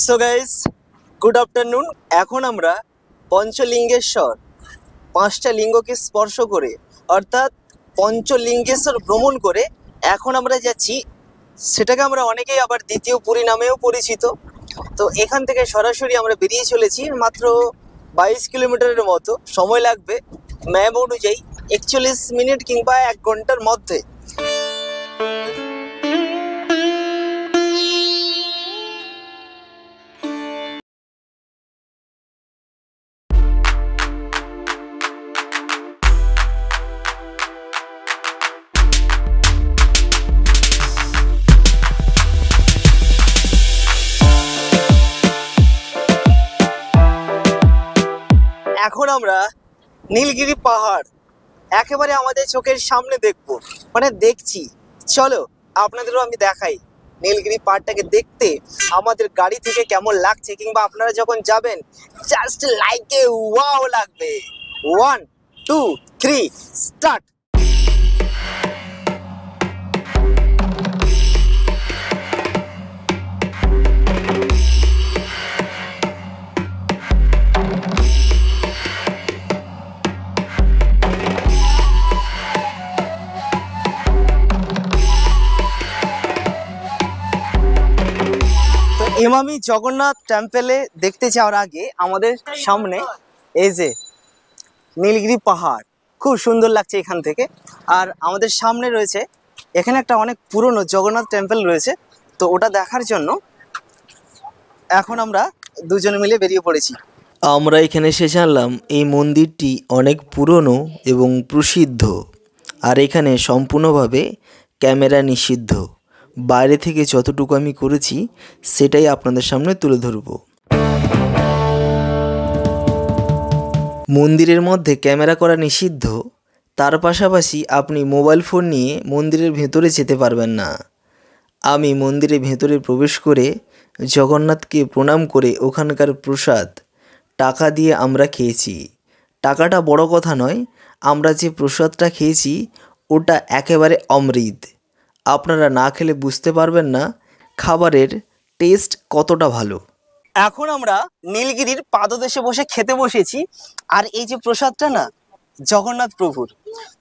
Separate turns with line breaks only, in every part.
So guys, good afternoon. এখন আমরা পঞ্চলিঙ্গেশ্বর, পাঁচটা লিঙ্গকে স্পর্শ করে অর্থাৎ পঞ্চলিঙ্গেশ্বর ভ্রমণ করে এখন আমরা যাচ্ছি, সেটাকে আমরা অনেকেই আবার দ্বিতীয় পুরী নামেও পরিচিত। তো এখান থেকে সরাসরি আমরা বেরিয়ে চলেছি, মাত্র 22 কিলোমিটারের মতো সময় লাগবে ম্যাপ অনুযায়ী 41 মিনিট কিংবা 1 ঘন্টার মধ্যে। এখন আমরা নীলগিরি পাহাড় একেবারে আমাদের চোখের সামনে দেখবো, মানে দেখছি। চলো আপনাদেরও আমি দেখাই নীলগিরি পাহাড়টাকে দেখতে আমাদের গাড়ি থেকে কেমন লাগছে, কিংবা আপনারা যখন যাবেন জাস্ট লাইকে ওয়াও লাগবে। 1 2 3 স্টার্ট। ইমামি জগন্নাথ টেম্পলে দেখতে যাওয়ার আগে আমাদের সামনে এই যে নীলগিরি পাহাড়, খুব সুন্দর লাগছে এখান থেকে। আর আমাদের সামনে রয়েছে এখানে একটা অনেক পুরনো জগন্নাথ টেম্পল রয়েছে, তো ওটা দেখার জন্য এখন আমরা দুজনে মিলে বেরিয়ে পড়েছি।
আমরা এখানে এসে জানলাম এই মন্দিরটি অনেক পুরনো এবং প্রসিদ্ধ, আর এখানে সম্পূর্ণভাবে ক্যামেরা নিষিদ্ধ। বাইরে থেকে যতটুকু আমি করেছি সেটাই আপনাদের সামনে তুলে ধরব। মন্দিরের মধ্যে ক্যামেরা করা নিষিদ্ধ, তার পাশাপাশি আপনি মোবাইল ফোন নিয়ে মন্দিরের ভেতরে যেতে পারবেন না। আমি মন্দিরের ভেতরে প্রবেশ করে জগন্নাথকে প্রণাম করে ওখানকার প্রসাদ টাকা দিয়ে আমরা খেয়েছি। টাকাটা বড় কথা নয়, আমরা যে প্রসাদটা খেয়েছি ওটা একেবারে অমৃত। আপনারা না খেলে বুঝতে পারবেন না খাবারের টেস্ট কতটা ভালো।
এখন আমরা নীলগিরির পাদদেশে বসে খেতে বসেছি, আর এই যে প্রসাদটা না জগন্নাথ প্রভুর,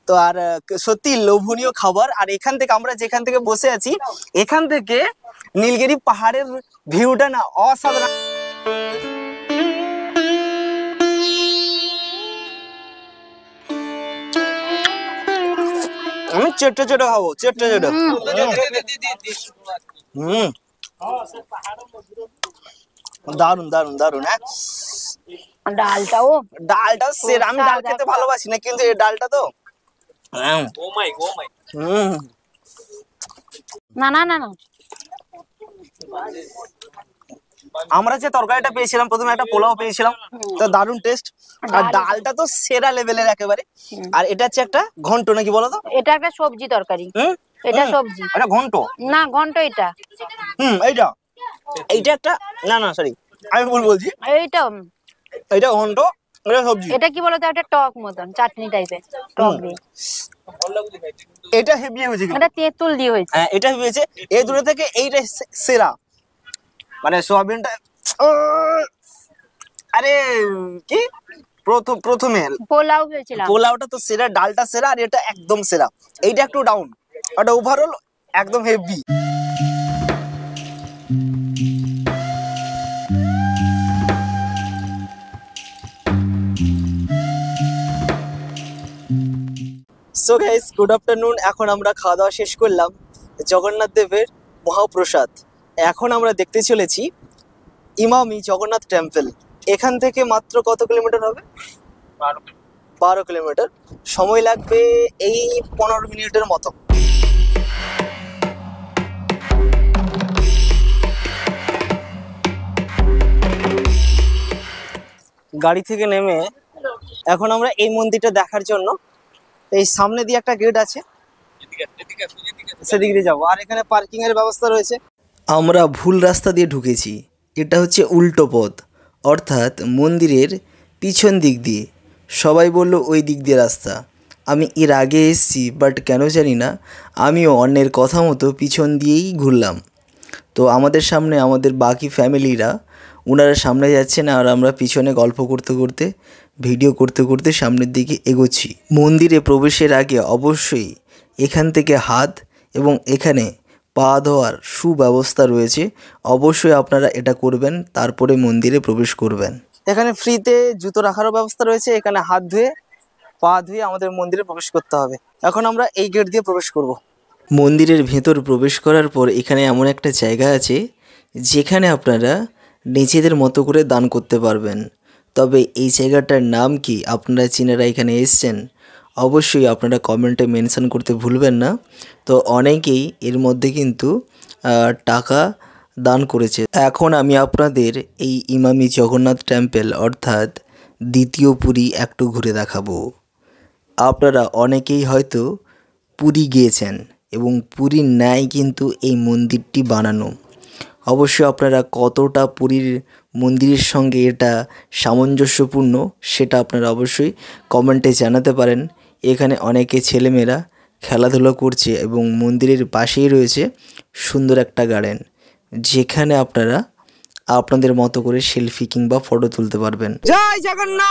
তো আর সত্যি লোভনীয় খাবার। আর এখান থেকে আমরা যেখান থেকে বসে আছি, এখান থেকে নীলগিরি পাহাড়ের ভিউটা না অসাধারণ। আমি চেটে চেটে খাবো, চেটে চেটে। দারুন দারুন দারুন। হ্যাঁ, ডালটাও সেরা। আমি ডাল খেতে ভালোবাসি না, কিন্তু এই ডালটা তো
না না না না।
আমরা যে তরকারিটা পেয়েছিলাম, প্রথমে একটা পোলাও পেয়েছিলাম, তো দারুন টেস্ট। আর ডালটা তো সেরা লেভেলের একেবারে। আর এটা হচ্ছে একটা ঘন্ট, নাকি বলো তো?
এটা একটা সবজি তরকারি। এটা সবজি,
এটা ঘন্ট
না ঘন্ট এটা।
এইটা একটা, না না সরি আমি ভুল বলছি। এইটা ঘন্ট, এটা সবজি।
এটা কি বলতো, একটা টক মতন চাটনি টাইপের, টক দিয়ে।
এটা হেভি হয়েছে,
এটা তেঁতুল দিয়ে হয়েছে।
হ্যাঁ, এটা হেভি হয়েছে। এই দুটো থেকে এইটা সেরা, মানে সোয়াবিনটা। আরে কি প্রথমে
পোলাও হয়েছিল,
পোলাওটা তো সেরা, ডালটা সেরা, আর এটা একদম সেরা। এইটা একটু ডাউন, ওটা ওভারঅল একদম heavy. So guys, good afternoon. এখন আমরা খাওয়া দাওয়া শেষ করলাম জগন্নাথ দেবের মহাপ্রসাদ। এখন আমরা দেখতে চলেছি ইমামি জগন্নাথ টেম্পল। এখান থেকে মাত্র কত কিলোমিটার হবে? 12 কিলোমিটার। সময় লাগবে এই 15 মিনিটের মতো। গাড়ি থেকে নেমে এখন আমরা এই মন্দিরটা দেখার জন্য এই সামনে দিয়ে একটা গেট আছে, সেদিকে যাবো। আর এখানে পার্কিং এর ব্যবস্থা রয়েছে।
আমরা ভুল রাস্তা দিয়ে ঢুকেছি, এটা হচ্ছে উল্টো পথ, অর্থাৎ মন্দিরের পিছন দিক দিয়ে। সবাই বলল ওই দিক দিয়ে রাস্তা। আমি এর আগে এসেছি, বাট কেন জানি না আমিও অন্যের কথা মতো পিছন দিয়েই ঘুরলাম। তো আমাদের সামনে আমাদের বাকি ফ্যামিলিরা ওনারা সামনে যাচ্ছেন আর আমরা পিছনে গল্প করতে করতে ভিডিও করতে করতে সামনের দিকে এগোচ্ছি। মন্দিরে প্রবেশের আগে অবশ্যই এখান থেকে হাত এবং এখানে পা ধোয়ার সুব্যবস্থা রয়েছে, অবশ্যই আপনারা এটা করবেন, তারপরে মন্দিরে প্রবেশ করবেন।
এখানে ফ্রিতে জুতো রাখারও ব্যবস্থা রয়েছে, এখানে হাত ধুয়ে পা ধুয়ে আমাদের মন্দিরে প্রবেশ করতে হবে। এখন আমরা এই গেট দিয়ে প্রবেশ করব।
মন্দিরের ভেতর প্রবেশ করার পর এখানে এমন একটা জায়গা আছে যেখানে আপনারা নিজেদের মতো করে দান করতে পারবেন। তবে এই জায়গাটার নাম কি, আপনারা চিনারা এখানে এসছেন, অবশ্যই আপনারা কমেন্টে মেনশন করতে ভুলবেন না। তো অনেকেই এর মধ্যে কিন্তু টাকা দান করেছে। এখন আমি আপনাদের এই ইমামি জগন্নাথ টেম্পল অর্থাৎ দ্বিতীয় পুরী একটু ঘুরে দেখাবো। আপনারা অনেকেই হয়তো পুরী গিয়েছেন এবং পুরীর ন্যায় কিন্তু এই মন্দিরটি বানানো। অবশ্যই আপনারা কতটা পুরীর মন্দিরের সঙ্গে এটা সামঞ্জস্যপূর্ণ সেটা আপনারা অবশ্যই কমেন্টে জানাতে পারেন। এখানে অনেকে ছেলেমেয়েরা খেলাধুলা করছে এবং মন্দিরের পাশেই রয়েছে সুন্দর একটা গার্ডেন, যেখানে আপনারা আপনাদের মতো করে সেলফি কিংবা ফটো তুলতে পারবেন।
জয় জগন্নাথ।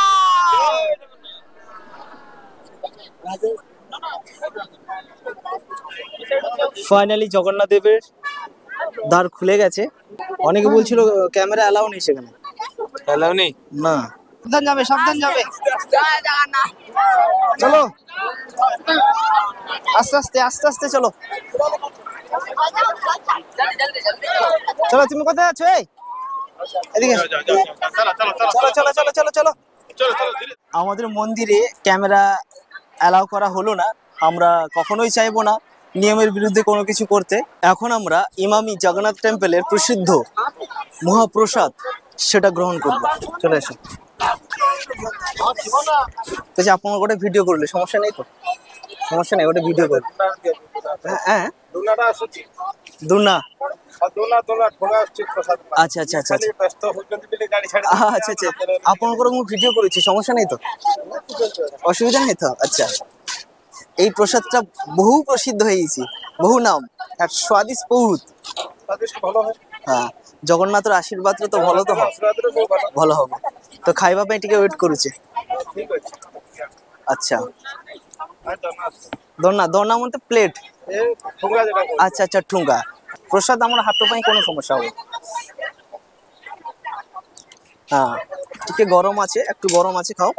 ফাইনালি জগন্নাথ দেবের দ্বার খুলে গেছে। অনেকে বলছিল ক্যামেরা অ্যালাউ নেই, সেখানে
অ্যালাউ নেই।
না, সাবধান যাবে, সাবধান যাবে। চলো আস্তে আস্তে আস্তে আস্তে চলো। চলো, তুমি কোথায় আছো? এই এদিকে এসো। চলো চলো চলো চলো চলো। আমাদের মন্দিরে ক্যামেরা অ্যালাউ করা হলো না, আমরা কখনোই চাইবো না নিয়মের বিরুদ্ধে কোনো কিছু করতে। এখন আমরা ইমামি জগন্নাথ টেম্পলের প্রসিদ্ধ মহাপ্রসাদ সেটা গ্রহণ করব। চলে এসো। বলছি আপনার গোটা ভিডিও করলে সমস্যা নেই তো? সমস্যা নেই, ওটা ভিডিও করবে। হ্যাঁ দুনা। আচ্ছা আচ্ছা আচ্ছা আচ্ছা আচ্ছা, আপনার মু ভিডিও করেছি, সমস্যা নেই তো? অসুবিধা নেই তো? আচ্ছা, এই প্রসাদটা বহু প্রসিদ্ধ হয়ে গেছে, বহু নাম, আর স্বাদিষ্ট বহুত। হ্যাঁ, জগন্নাথের আশীর্বাদ তো ভালো, তো ভালো হবে। তো খাইবা পাই টিকে ওয়েট করুছে। আচ্ছা, দোনা দোনা মতে প্লেট। আচ্ছা আচ্ছা, ঠুঙ্গা প্রসাদ আমার হাত পাই কোনো সমস্যা হবে। হ্যাঁ, টিকে গরম আছে, একটু গরম আছে, খাও।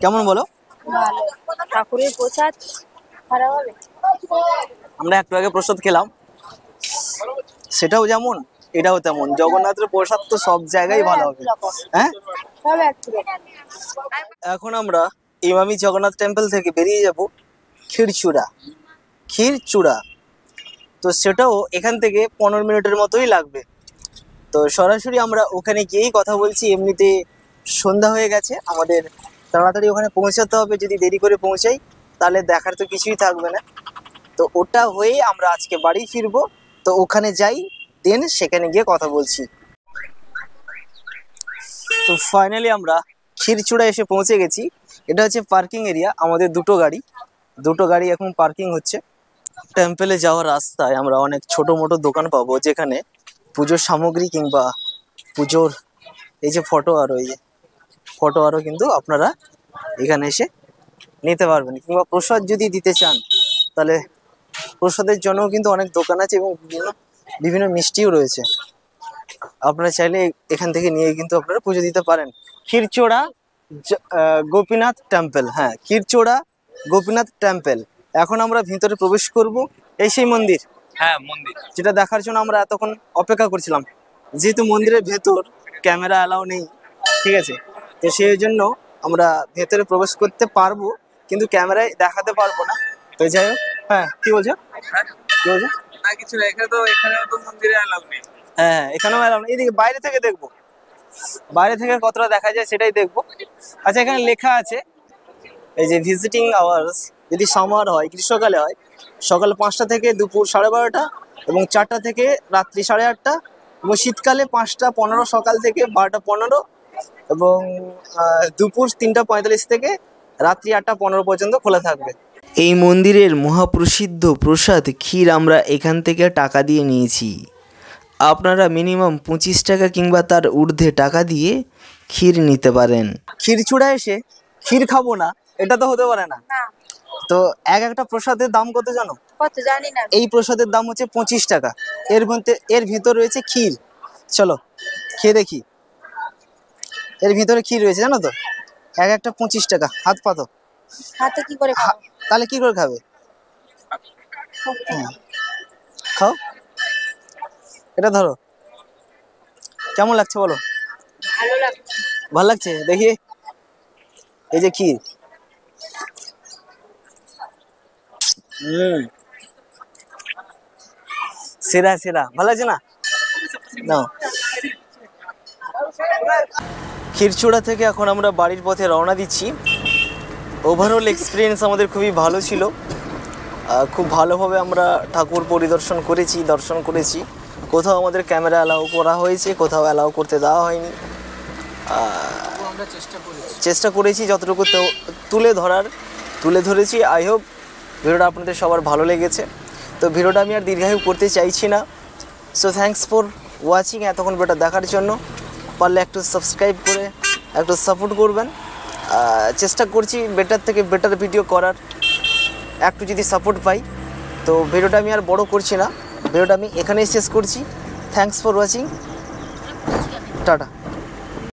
কেমন বলো?
ঠাকুরের প্রসাদ খারাপ হবে?
আমরা একটু আগে প্রসাদ খেলাম, সেটাও যেমন এটাও তেমন। জগন্নাথের প্রসাদ তো সব জায়গায় ভালো হবে। হ্যাঁ, এখন আমরা ইমামি জগন্নাথ টেম্পল থেকে বেরিয়ে যাব ক্ষীরচূড়া। ক্ষীরচূড়া তো সেটাও এখান থেকে 15 মিনিটের মতোই লাগবে। তো সরাসরি আমরা ওখানে গিয়েই কথা বলছি। এমনিতে সন্ধ্যা হয়ে গেছে, আমাদের তাড়াতাড়ি ওখানে পৌঁছাতে হবে। যদি দেরি করে পৌঁছাই তাহলে দেখার তো কিছুই থাকবে না। তো ওটা হয়ে আমরা আজকে বাড়ি ফিরবো। তো ওখানে যাই, দেন সেখানে গিয়ে কথা বলছি। তো ফাইনালি আমরা ক্ষীরচূড়া এসে পৌঁছে গেছি। এটা হচ্ছে পার্কিং এরিয়া, আমাদের দুটো গাড়ি এখন পার্কিং হচ্ছে। টেম্পলে যাওয়ার রাস্তায় আমরা অনেক ছোট মোটো দোকান পাবো, যেখানে পুজোর সামগ্রী কিংবা পুজোর এই যে ফটো আরও কিন্তু আপনারা এখানে এসে নিতে পারবেন। কিংবা প্রসাদ যদি দিতে চান তাহলে প্রসাদের জন্যও কিন্তু অনেক দোকান আছে এবং বিভিন্ন মিষ্টিও রয়েছে। আপনারা চাইলে এখান থেকে নিয়ে কিন্তু আপনারা পুজো দিতে পারেন। ক্ষীরচূড়া গোপীনাথ টেম্পল, হ্যাঁ ক্ষীরচূড়া গোপীনাথ টেম্পল। এখন আমরা ভিতরে প্রবেশ করব। এই সেই মন্দির,
হ্যাঁ মন্দির,
যেটা দেখার জন্য আমরা এতক্ষণ অপেক্ষা করছিলাম। যেহেতু মন্দিরের ভেতর ক্যামেরা অ্যালাউ নেই, ঠিক আছে, তো সেই জন্য আমরা ভেতরে প্রবেশ করতে পারবো কিন্তু ক্যামেরায় দেখাতে পারবো না। তো যাই হোক, হ্যাঁ কি বলছো? কি বলছো?
না কিছু না, এখানেও তো মন্দিরে অ্যালাউ নেই।
হ্যাঁ, এখানেও অ্যালাউ নেই। এদিকে বাইরে থেকে দেখবো, বাইরে থেকে কতটা দেখা যায় সেটাই দেখবো। আচ্ছা, এখানে লেখা আছে এই যে ভিজিটিং আওয়ার্স যদি সামার হয়, গ্রীষ্মকালে হয়, সকাল 5টা থেকে দুপুর 12:30 এবং 4টা থেকে রাত্রি 8:30, এবং শীতকালে 5টা 15 সকাল থেকে 12টা 15 এবং দুপুর 3টা 45 থেকে রাত্রি 8টা 15 পর্যন্ত খোলা থাকবে।
এই মন্দিরের মহাপ্রসিদ্ধ প্রসাদ ক্ষীর আমরা এখান থেকে টাকা দিয়ে নিয়েছি। আপনারা মিনিমাম 25 টাকা কিংবা তার ঊর্ধ্বে টাকা দিয়ে ক্ষীর নিতে পারেন।
ক্ষীরচূড়া এসে ক্ষীর খাবো না, এটা তো হতে পারে না।
না,
তো একটা প্রসাদের দাম কত জানো?
কত জানি না।
এই প্রসাদের দাম হচ্ছে 25 টাকা। এর ভিতর রয়েছে ক্ষীর। চলো খেয়ে দেখি। এর ভিতরে ক্ষীর রয়েছে জানো তো, একটা 25 টাকা। হাত পাতো।
হাতে কি করে খাবো?
তাহলে কি করে খাবে? খাও, এটা ধরো। কেমন লাগছে বলো?
ভালো লাগছে।
ভালো লাগছে? দেখি, এই যে ক্ষীর। সেরা সেরা, ভালো লাগছে না? নাও। ক্ষীরচূড়া থেকে এখন আমরা বাড়ির পথে রওনা দিচ্ছি। ওভারঅল এক্সপিরিয়েন্স আমাদের খুবই ভালো ছিল। খুব ভালোভাবে আমরা ঠাকুর পরিদর্শন করেছি, দর্শন করেছি। কোথাও আমাদের ক্যামেরা অ্যালাউ করা হয়েছে, কোথাও অ্যালাউ করতে দেওয়া হয়নি। চেষ্টা করেছি যতটুকু তুলে ধরেছি। আই হোপ ভিডিওটা আপনাদের সবার ভালো লেগেছে। তো ভিডিওটা আমি আর দীর্ঘায়ু করতে চাইছি না। সো থ্যাঙ্কস ফর ওয়াচিং, এতক্ষণ ভিডিওটা দেখার জন্য। পারলে একটু সাবস্ক্রাইব করে একটু সাপোর্ট করবেন। চেষ্টা করছি বেটার থেকে বেটার ভিডিও করার, একটু যদি সাপোর্ট পাই। তো ভিডিওটা আমি আর বড় করছি না, ভিডিওটা আমি এখানেই শেষ করছি। Thanks for watching, tata.